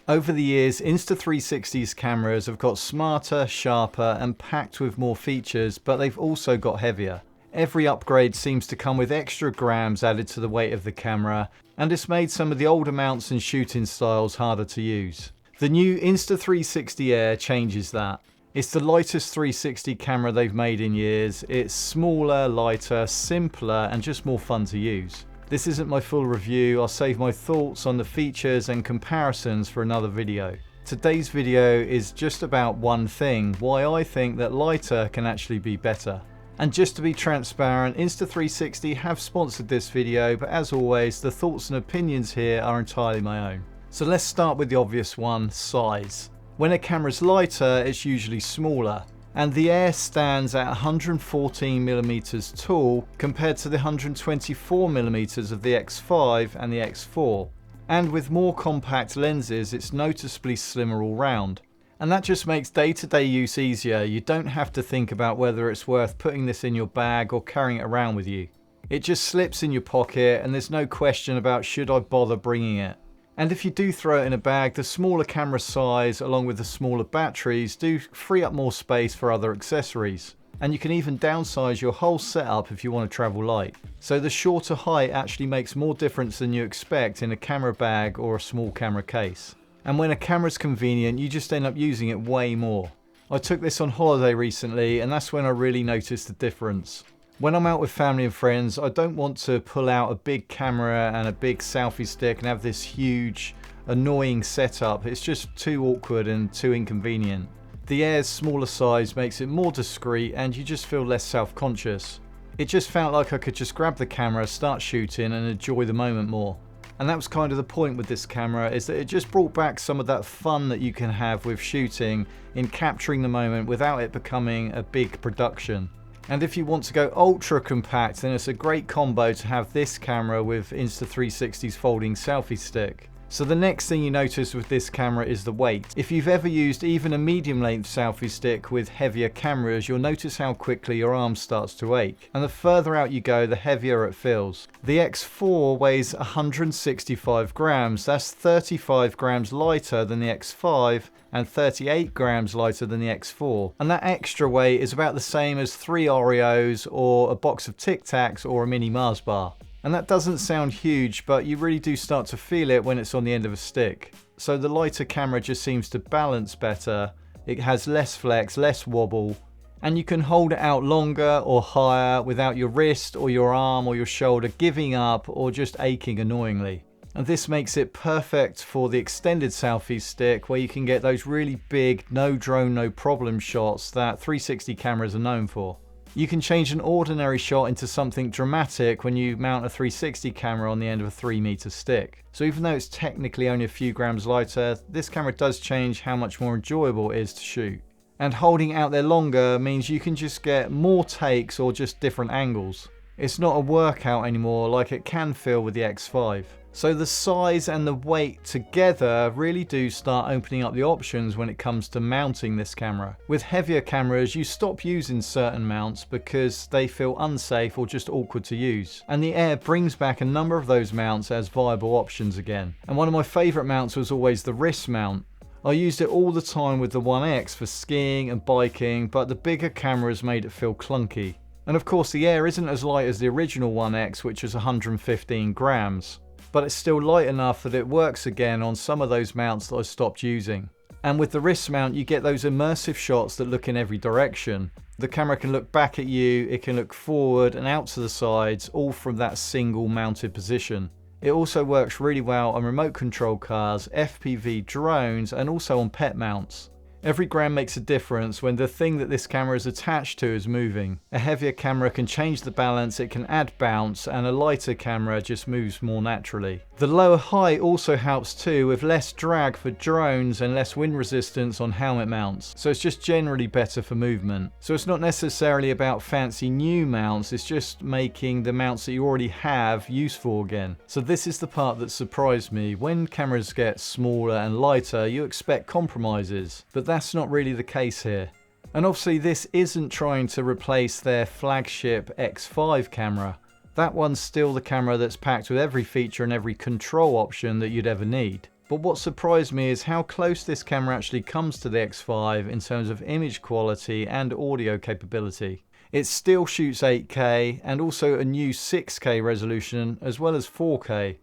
Over the years, Insta360's cameras have got smarter, sharper and packed with more features, but they've also got heavier. Every upgrade seems to come with extra grams added to the weight of the camera, and it's made some of the older mounts and shooting styles harder to use. The new Insta360 Air changes that. It's the lightest 360 camera they've made in years. It's smaller, lighter, simpler and just more fun to use. This isn't my full review. I'll save my thoughts on the features and comparisons for another video. Today's video is just about one thing, why I think that lighter can actually be better. And just to be transparent, Insta360 have sponsored this video, but as always, the thoughts and opinions here are entirely my own. So let's start with the obvious one, size. When a camera's lighter, it's usually smaller. And the Air stands at 114mm tall compared to the 124mm of the X5 and the X4. And with more compact lenses, it's noticeably slimmer all round. And that just makes day-to-day use easier. You don't have to think about whether it's worth putting this in your bag or carrying it around with you. It just slips in your pocket and there's no question about should I bother bringing it. And if you do throw it in a bag, the smaller camera size along with the smaller batteries do free up more space for other accessories. And you can even downsize your whole setup if you want to travel light. So the shorter height actually makes more difference than you expect in a camera bag or a small camera case. And when a camera's convenient, you just end up using it way more. I took this on holiday recently and that's when I really noticed the difference. When I'm out with family and friends, I don't want to pull out a big camera and a big selfie stick and have this huge, annoying setup. It's just too awkward and too inconvenient. The Air's smaller size makes it more discreet and you just feel less self-conscious. It just felt like I could just grab the camera, start shooting and enjoy the moment more. And that was kind of the point with this camera, is that it just brought back some of that fun that you can have with shooting in capturing the moment without it becoming a big production. And if you want to go ultra compact, then it's a great combo to have this camera with Insta360's folding selfie stick. So the next thing you notice with this camera is the weight. If you've ever used even a medium length selfie stick with heavier cameras, you'll notice how quickly your arm starts to ache. And the further out you go, the heavier it feels. The X4 weighs 165 grams. That's 35 grams lighter than the X5 and 38 grams lighter than the X4. And that extra weight is about the same as 3 Oreos or a box of Tic Tacs or a mini Mars bar. And that doesn't sound huge, but you really do start to feel it when it's on the end of a stick. So the lighter camera just seems to balance better. It has less flex, less wobble, and you can hold it out longer or higher without your wrist or your arm or your shoulder giving up or just aching annoyingly. And this makes it perfect for the extended selfie stick where you can get those really big, no drone, no problem shots that 360 cameras are known for. You can change an ordinary shot into something dramatic when you mount a 360 camera on the end of a 3-meter stick. So even though it's technically only a few grams lighter, this camera does change how much more enjoyable it is to shoot. And holding it out there longer means you can just get more takes or just different angles. It's not a workout anymore like it can feel with the X5. So the size and the weight together really do start opening up the options when it comes to mounting this camera. With heavier cameras, you stop using certain mounts because they feel unsafe or just awkward to use. And the Air brings back a number of those mounts as viable options again. And one of my favourite mounts was always the wrist mount. I used it all the time with the 1X for skiing and biking, but the bigger cameras made it feel clunky. And of course the Air isn't as light as the original 1X, which was 115 grams. But it's still light enough that it works again on some of those mounts that I stopped using. And with the wrist mount, you get those immersive shots that look in every direction. The camera can look back at you, it can look forward and out to the sides, all from that single mounted position. It also works really well on remote control cars, FPV drones and also on pet mounts. Every gram makes a difference when the thing that this camera is attached to is moving. A heavier camera can change the balance, it can add bounce, and a lighter camera just moves more naturally. The lower height also helps too, with less drag for drones and less wind resistance on helmet mounts. So it's just generally better for movement. So it's not necessarily about fancy new mounts, it's just making the mounts that you already have useful again. So this is the part that surprised me. When cameras get smaller and lighter, you expect compromises. But that's not really the case here. And obviously this isn't trying to replace their flagship X5 camera. That one's still the camera that's packed with every feature and every control option that you'd ever need. But what surprised me is how close this camera actually comes to the X5 in terms of image quality and audio capability. It still shoots 8K and also a new 6K resolution as well as 4K.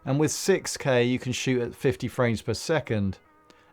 And with 6K you can shoot at 50 frames per second.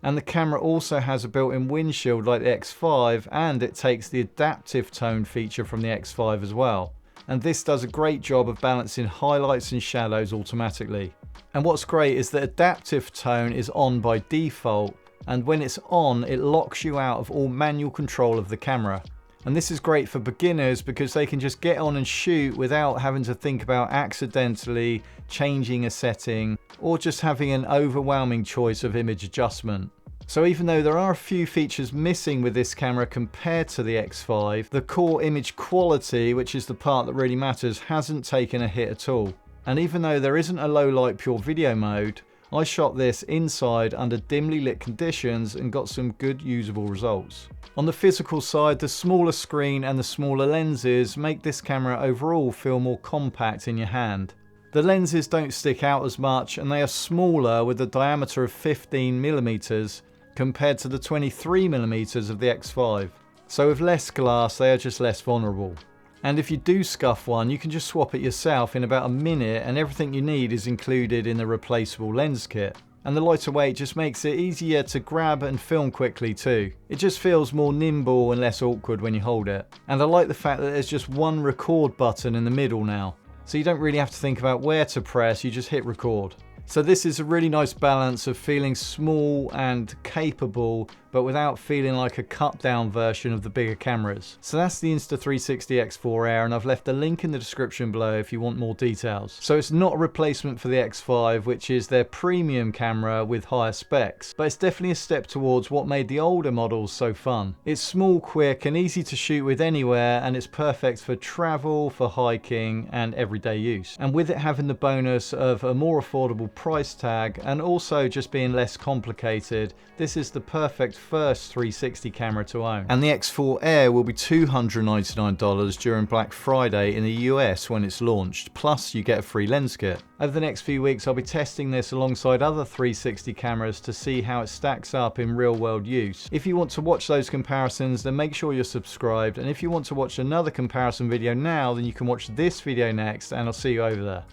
And the camera also has a built-in windshield like the X5, and it takes the adaptive tone feature from the X5 as well. And this does a great job of balancing highlights and shadows automatically. And what's great is that adaptive tone is on by default, and when it's on it locks you out of all manual control of the camera. And this is great for beginners because they can just get on and shoot without having to think about accidentally changing a setting or just having an overwhelming choice of image adjustment. So even though there are a few features missing with this camera compared to the X5, the core image quality, which is the part that really matters, hasn't taken a hit at all. And even though there isn't a low light pure video mode, I shot this inside under dimly lit conditions and got some good usable results. On the physical side, the smaller screen and the smaller lenses make this camera overall feel more compact in your hand. The lenses don't stick out as much and they are smaller with a diameter of 15mm compared to the 23mm of the X5. So with less glass they are just less vulnerable. And if you do scuff one, you can just swap it yourself in about a minute and everything you need is included in the replaceable lens kit. And the lighter weight just makes it easier to grab and film quickly too. It just feels more nimble and less awkward when you hold it. And I like the fact that there's just one record button in the middle now. So you don't really have to think about where to press, you just hit record. So this is a really nice balance of feeling small and capable, but without feeling like a cut down version of the bigger cameras. So that's the Insta360 X4 Air, and I've left a link in the description below if you want more details. So it's not a replacement for the X5, which is their premium camera with higher specs, but it's definitely a step towards what made the older models so fun. It's small, quick and easy to shoot with anywhere, and it's perfect for travel, for hiking and everyday use. And with it having the bonus of a more affordable price tag and also just being less complicated, this is the perfect first 360 camera to own. And the X4 Air will be $299 during Black Friday in the US when it's launched, plus you get a free lens kit. Over the next few weeks I'll be testing this alongside other 360 cameras to see how it stacks up in real world use. If you want to watch those comparisons then make sure you're subscribed, and if you want to watch another comparison video now then you can watch this video next, and I'll see you over there.